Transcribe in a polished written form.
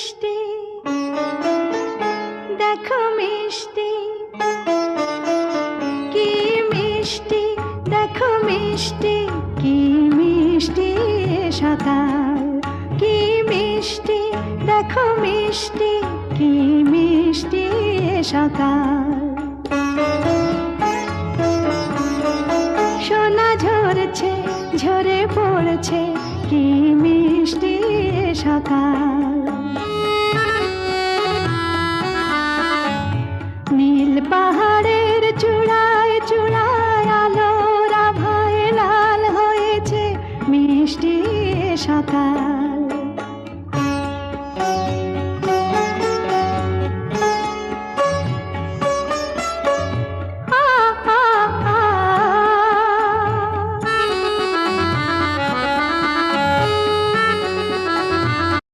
মিষ্টি দেখো মিষ্টি, কি মিষ্টি দেখো মিষ্টি, কি মিষ্টি সকাল, কি মিষ্টি দেখো মিষ্টি, কি মিষ্টি সকাল। সোনা ঝরছে ঝরে পড়ছে, কি মিষ্টি সকাল। নীল পাহাড়